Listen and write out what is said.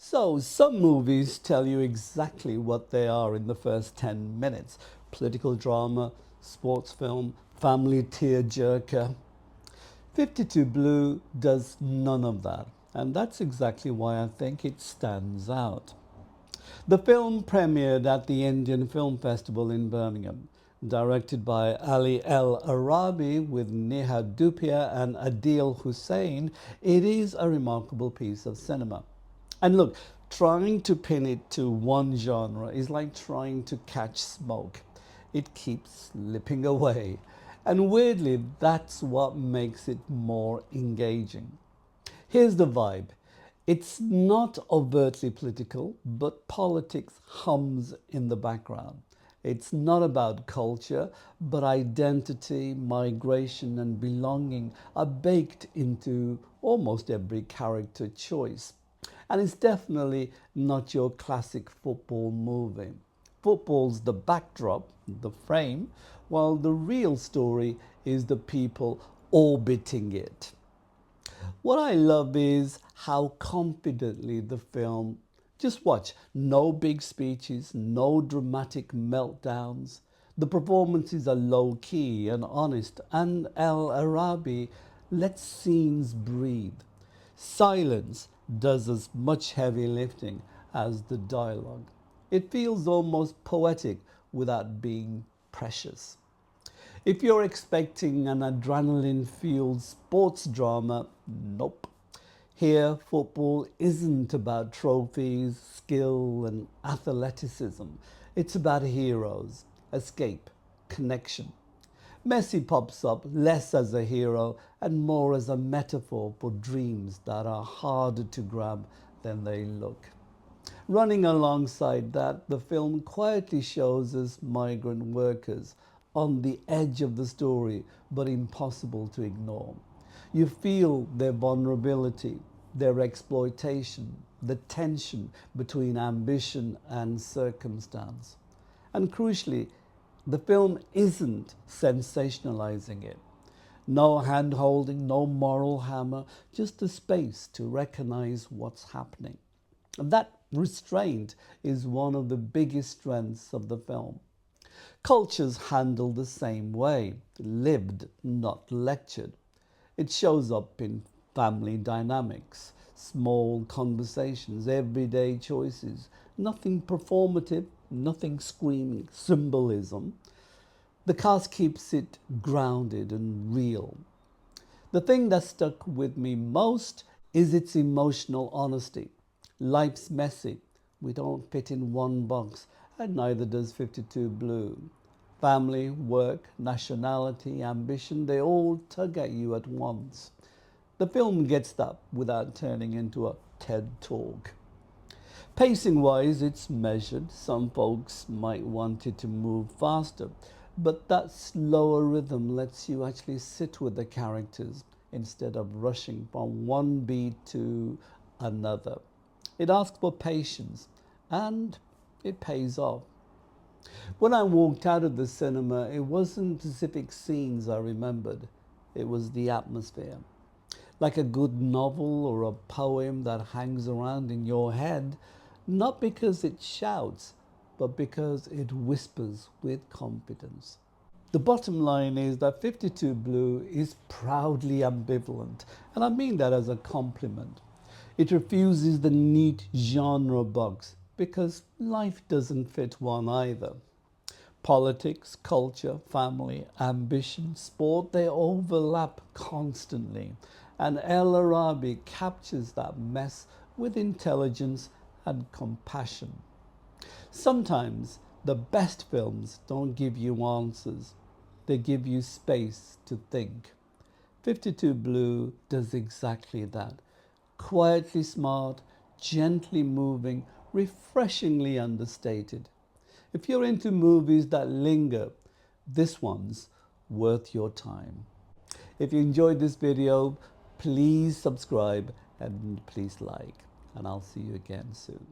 So, some movies tell you exactly what they are in the first 10 minutes. Political drama, sports film, family tearjerker. 52 Blue does none of that. And that's exactly why I think it stands out. The film premiered at the Indian Film Festival in Birmingham, directed by Ali El Arabi with Neha Dupia and Adil Hussain. It is a remarkable piece of cinema. And look, trying to pin it to one genre is like trying to catch smoke. It keeps slipping away. And weirdly, that's what makes it more engaging. Here's the vibe. It's not overtly political, but politics hums in the background. It's not about culture, but identity, migration, and belonging are baked into almost every character choice. And it's definitely not your classic football movie. Football's the backdrop, the frame, while the real story is the people orbiting it. What I love is how confidently the film, just watch, no big speeches, no dramatic meltdowns. The performances are low key and honest, and El Arabi lets scenes breathe. Silence does as much heavy lifting as the dialogue. It feels almost poetic without being precious. If you're expecting an adrenaline-fueled sports drama, nope. Here, football isn't about trophies, skill, and athleticism. It's about heroes, escape, connection. Messi pops up less as a hero and more as a metaphor for dreams that are harder to grab than they look. Running alongside that, the film quietly shows us migrant workers on the edge of the story, but impossible to ignore. You feel their vulnerability, their exploitation, the tension between ambition and circumstance. And crucially, the film isn't sensationalizing it. No hand-holding, no moral hammer, just a space to recognize what's happening. And that restraint is one of the biggest strengths of the film. Culture's handled the same way, lived, not lectured. It shows up in family dynamics, small conversations, everyday choices, nothing performative, nothing screaming symbolism. The cast keeps it grounded and real. The thing that stuck with me most is its emotional honesty. Life's messy. We don't fit in one box, and neither does 52 Blue. Family, work, nationality, ambition, they all tug at you at once. The film gets that without turning into a TED talk. Pacing-wise, it's measured. Some folks might want it to move faster, but that slower rhythm lets you actually sit with the characters instead of rushing from one beat to another. It asks for patience, and it pays off. When I walked out of the cinema, it wasn't specific scenes I remembered. It was the atmosphere. Like a good novel or a poem that hangs around in your head, not because it shouts, but because it whispers with confidence. The bottom line is that 52 Blue is proudly ambivalent, and I mean that as a compliment. It refuses the neat genre box because life doesn't fit one either. Politics, culture, family, ambition, sport, they overlap constantly. And El Arabi captures that mess with intelligence and compassion. Sometimes the best films don't give you answers. They give you space to think. 52 Blue does exactly that. Quietly smart, gently moving, refreshingly understated. If you're into movies that linger, this one's worth your time. If you enjoyed this video, please subscribe and please like. And I'll see you again soon.